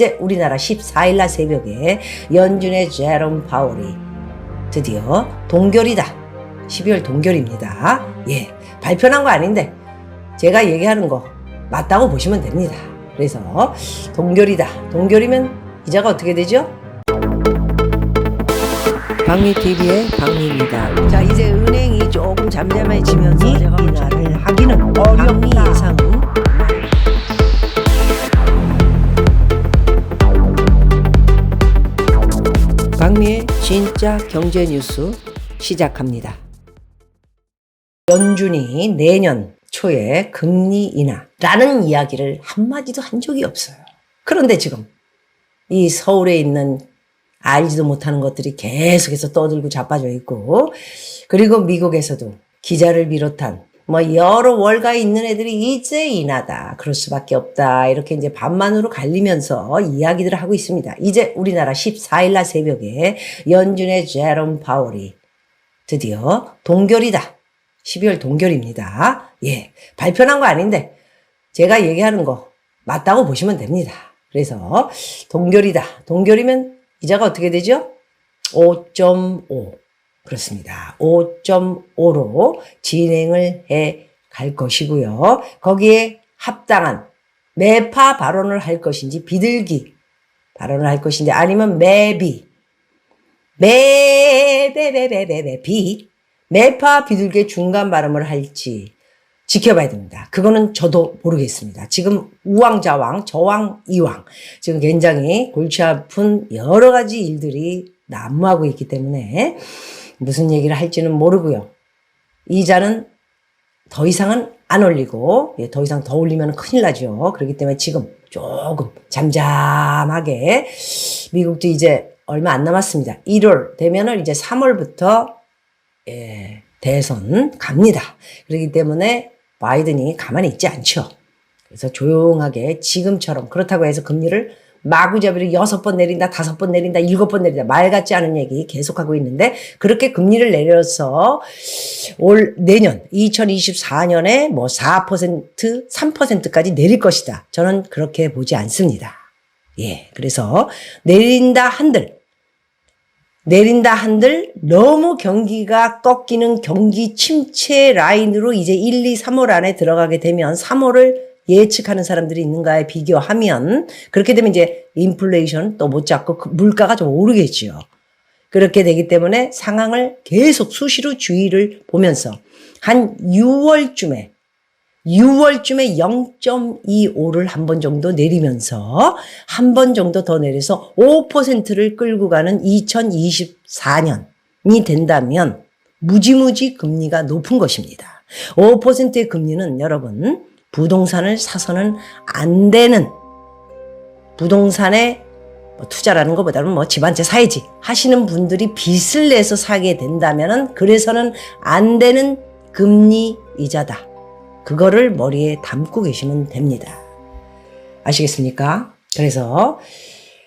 이제 우리나라 14일날 새벽에 연준의 제롬 파월이 드디어 동결이다. 12월 동결입니다. 예, 발표난 거 아닌데 제가 얘기하는 거 맞다고 보시면 됩니다. 그래서 동결이다. 동결이면 이자가 어떻게 되죠? 박미TV의 박미입니다. 자, 이제 은행이 조금 잠잠해지면서 인하를 하기는 어렵다. 예상은 박미의 진짜 경제 뉴스 시작합니다. 연준이 내년 초에 금리 인하라는 이야기를 한마디도 한 적이 없어요. 그런데 지금 이 서울에 있는 알지도 못하는 것들이 계속해서 떠들고 자빠져 있고, 그리고 미국에서도 기자를 비롯한 여러 월가에 있는 애들이 이제 인하다, 그럴 수밖에 없다, 이렇게 이제 반만으로 갈리면서 이야기들을 하고 있습니다. 이제 우리나라 14일날 새벽에 연준의 제롬 파월이 드디어 동결이다. 12월 동결입니다. 예, 발표난 거 아닌데 제가 얘기하는 거 맞다고 보시면 됩니다. 그래서 동결이다. 동결이면 이자가 어떻게 되죠? 5.5. 그렇습니다. 5.5로 진행을 해 갈 것이고요. 거기에 합당한 매파 발언을 할 것인지, 비둘기 발언을 할 것인지, 아니면 매비, 매파 비둘기의 중간 발음을 할지 지켜봐야 됩니다. 그거는 저도 모르겠습니다. 지금 우왕좌왕, 저왕, 이왕, 지금 굉장히 골치 아픈 여러 가지 일들이 난무하고 있기 때문에 무슨 얘기를 할지는 모르고요. 이자는 더 이상은 안 올리고, 더 이상 더 올리면 큰일 나죠. 그렇기 때문에 지금 조금 잠잠하게, 미국도 이제 얼마 안 남았습니다. 1월 되면은 이제 3월부터 대선 갑니다. 그렇기 때문에 바이든이 가만히 있지 않죠. 그래서 조용하게 지금처럼, 그렇다고 해서 금리를 마구잡이로 6번 내린다, 5번 내린다, 7번 내린다, 말 같지 않은 얘기 계속하고 있는데, 그렇게 금리를 내려서 내년 2024년에 4%, 3%까지 내릴 것이다. 저는 그렇게 보지 않습니다. 예, 그래서 내린다 한들 너무 경기가 꺾이는 경기 침체 라인으로 이제 1, 2, 3월 안에 들어가게 되면, 3월을 예측하는 사람들이 있는가에 비교하면, 그렇게 되면 이제 인플레이션 또 못 잡고 물가가 좀 오르겠죠. 그렇게 되기 때문에 상황을 계속 수시로 주의를 보면서 한 6월쯤에 0.25를 한 번 정도 내리면서 한 번 정도 더 내려서 5%를 끌고 가는 2024년이 된다면 무지무지 금리가 높은 것입니다. 5%의 금리는 여러분, 부동산을 사서는 안 되는, 부동산에 투자라는 것보다는 집 한 채 사야지 하시는 분들이 빚을 내서 사게 된다면은 그래서는 안 되는 금리 이자다. 그거를 머리에 담고 계시면 됩니다. 아시겠습니까? 그래서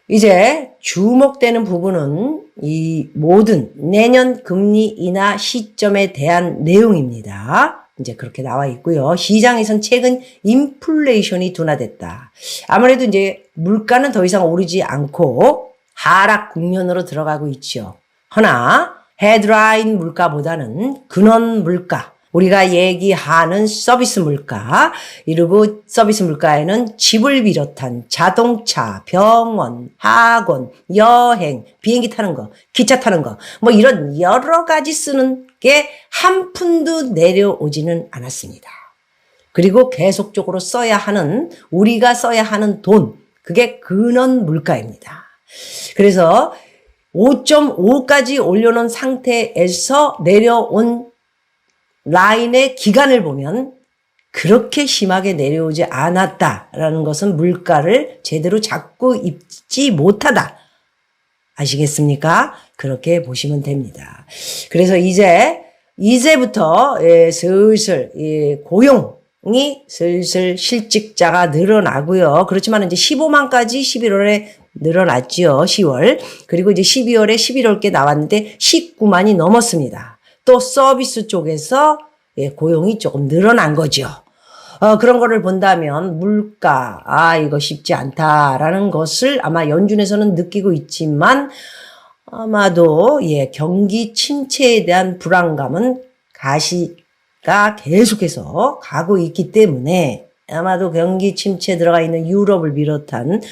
이제 주목되는 부분은 이 모든 내년 금리 인하 시점에 대한 내용입니다. 이제 그렇게 나와 있고요. 시장에선 최근 인플레이션이 둔화됐다. 아무래도 이제 물가는 더 이상 오르지 않고 하락 국면으로 들어가고 있죠. 허나 헤드라인 물가보다는 근원 물가, 우리가 얘기하는 서비스 물가, 이러고 서비스 물가에는 집을 비롯한 자동차, 병원, 학원, 여행, 비행기 타는 거, 기차 타는 거, 이런 여러 가지 쓰는 게 한 푼도 내려오지는 않았습니다. 그리고 계속적으로 우리가 써야 하는 돈, 그게 근원 물가입니다. 그래서 5.5까지 올려놓은 상태에서 내려온 라인의 기간을 보면 그렇게 심하게 내려오지 않았다라는 것은 물가를 제대로 잡고 있지 못하다. 아시겠습니까? 그렇게 보시면 됩니다. 그래서 이제부터 슬슬 고용이 슬슬 실직자가 늘어나고요. 그렇지만 이제 15만까지 11월에 늘어났지요. 10월. 그리고 이제 12월에 11월께 나왔는데 19만이 넘었습니다. 또 서비스 쪽에서 고용이 조금 늘어난 거죠. 그런 거를 본다면 물가, 이거 쉽지 않다라는 것을 아마 연준에서는 느끼고 있지만 아마도 경기 침체에 대한 불안감은 가시가 계속해서 가고 있기 때문에 아마도 경기 침체에 들어가 있는 유럽을 비롯한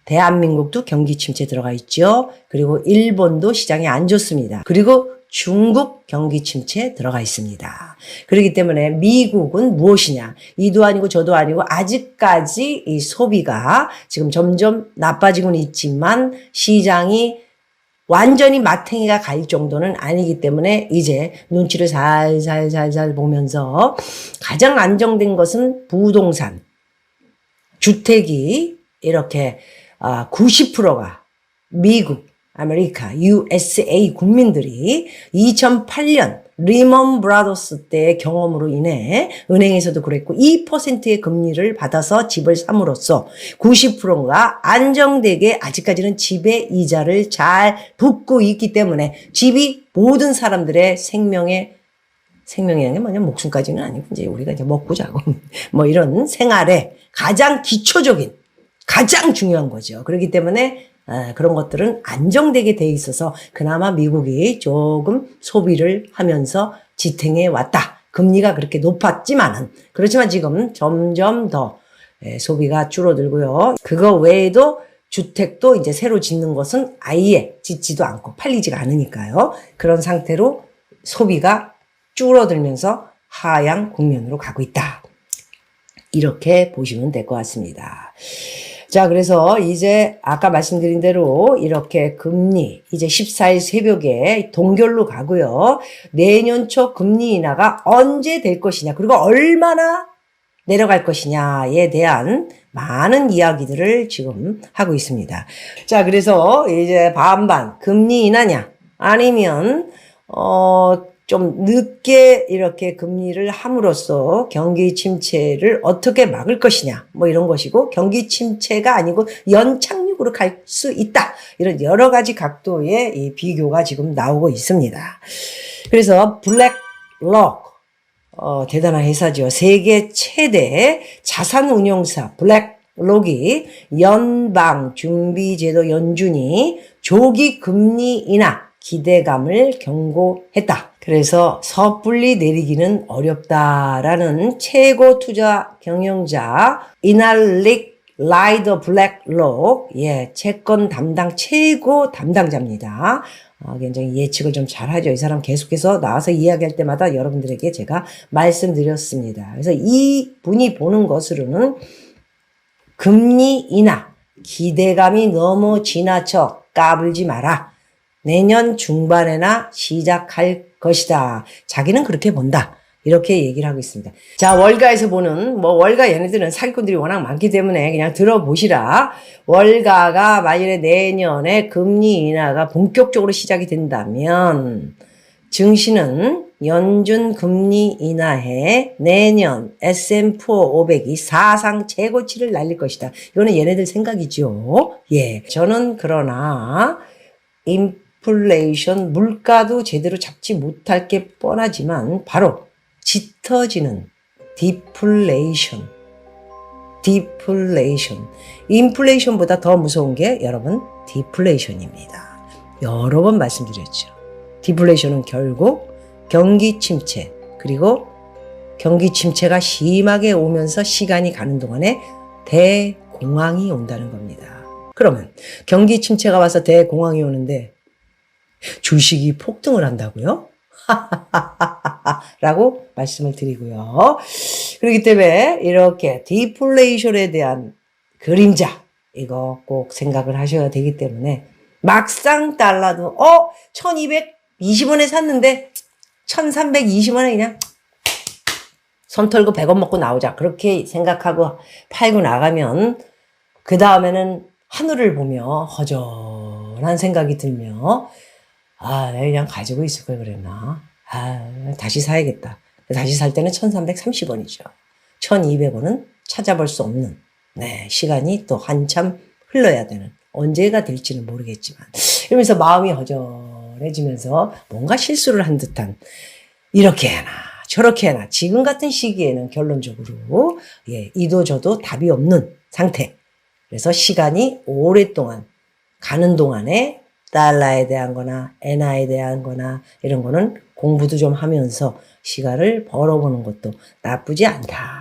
대한민국도 경기 침체에 들어가 있죠. 그리고 일본도 시장이 안 좋습니다. 그리고 중국 경기 침체에 들어가 있습니다. 그렇기 때문에 미국은 무엇이냐? 이도 아니고 저도 아니고 아직까지 이 소비가 지금 점점 나빠지고는 있지만 시장이 완전히 마탱이가 갈 정도는 아니기 때문에 이제 눈치를 살살살살 보면서 가장 안정된 것은 부동산, 주택이 이렇게 90%가 미국, 아메리카, USA 국민들이 2008년 리먼 브라더스 때의 경험으로 인해 은행에서도 그랬고 2%의 금리를 받아서 집을 삼으로써 90%가 안정되게 아직까지는 집의 이자를 잘 붓고 있기 때문에 집이 모든 사람들의 생명이라는 게 뭐냐, 목숨까지는 아니고 이제 우리가 이제 먹고 자고 뭐 이런 생활에 가장 기초적인 가장 중요한 거죠. 그렇기 때문에 그런 것들은 안정되게 돼 있어서 그나마 미국이 조금 소비를 하면서 지탱해 왔다. 금리가 그렇게 높았지만은 그렇지만 지금 점점 더 소비가 줄어들고요. 그거 외에도 주택도 이제 새로 짓는 것은 아예 짓지도 않고 팔리지가 않으니까요. 그런 상태로 소비가 줄어들면서 하향 국면으로 가고 있다. 이렇게 보시면 될 것 같습니다. 자, 그래서 이제 아까 말씀드린 대로 이렇게 금리 이제 14일 새벽에 동결로 가고요. 내년 초 금리 인하가 언제 될 것이냐, 그리고 얼마나 내려갈 것이냐에 대한 많은 이야기들을 지금 하고 있습니다. 자, 그래서 이제 반반 금리 인하냐 아니면 좀 늦게 이렇게 금리를 함으로써 경기 침체를 어떻게 막을 것이냐, 뭐 이런 것이고, 경기 침체가 아니고 연착륙으로 갈 수 있다. 이런 여러 가지 각도의 이 비교가 지금 나오고 있습니다. 그래서 블랙록, 대단한 회사죠. 세계 최대 자산운용사 블랙록이 연방준비제도 연준이 조기 금리 인하 기대감을 경고했다. 그래서 섣불리 내리기는 어렵다라는 최고 투자 경영자 이날릭 라이더 블랙록, 채권 담당 최고 담당자입니다. 굉장히 예측을 좀 잘하죠. 이 사람 계속해서 나와서 이야기할 때마다 여러분들에게 제가 말씀드렸습니다. 그래서 이 분이 보는 것으로는 금리 인하 기대감이 너무 지나쳐 까불지 마라. 내년 중반에나 시작할 것이다. 자기는 그렇게 본다. 이렇게 얘기를 하고 있습니다. 자, 월가에서 보는, 월가 얘네들은 사기꾼들이 워낙 많기 때문에 그냥 들어보시라. 월가가 만일에 내년에 금리 인하가 본격적으로 시작이 된다면 증시는 연준 금리 인하해 내년 S&P 500이 사상 최고치를 날릴 것이다. 이거는 얘네들 생각이죠. 저는 그러나 인플레이션, 물가도 제대로 잡지 못할 게 뻔하지만 바로 짙어지는 디플레이션. 인플레이션보다 더 무서운 게 여러분 디플레이션입니다. 여러 번 말씀드렸죠. 디플레이션은 결국 경기 침체, 그리고 경기 침체가 심하게 오면서 시간이 가는 동안에 대공황이 온다는 겁니다. 그러면 경기 침체가 와서 대공황이 오는데 주식이 폭등을 한다고요? 라고 말씀을 드리고요. 그렇기 때문에 이렇게 디플레이션에 대한 그림자, 이거 꼭 생각을 하셔야 되기 때문에 막상 달러도 1220원에 샀는데 1320원에 그냥 손 털고 100원 먹고 나오자, 그렇게 생각하고 팔고 나가면 그 다음에는 하늘을 보며 허전한 생각이 들며 내가 그냥 가지고 있을 걸 그랬나. 다시 사야겠다. 다시 살 때는 1330원이죠. 1200원은 찾아볼 수 없는, 시간이 또 한참 흘러야 되는, 언제가 될지는 모르겠지만. 이러면서 마음이 허전해지면서 뭔가 실수를 한 듯한, 이렇게나 저렇게 해나. 지금 같은 시기에는 결론적으로 이도 저도 답이 없는 상태. 그래서 시간이 오랫동안 가는 동안에 달러에 대한 거나 엔화에 대한 거나 이런 거는 공부도 좀 하면서 시간을 벌어보는 것도 나쁘지 않다.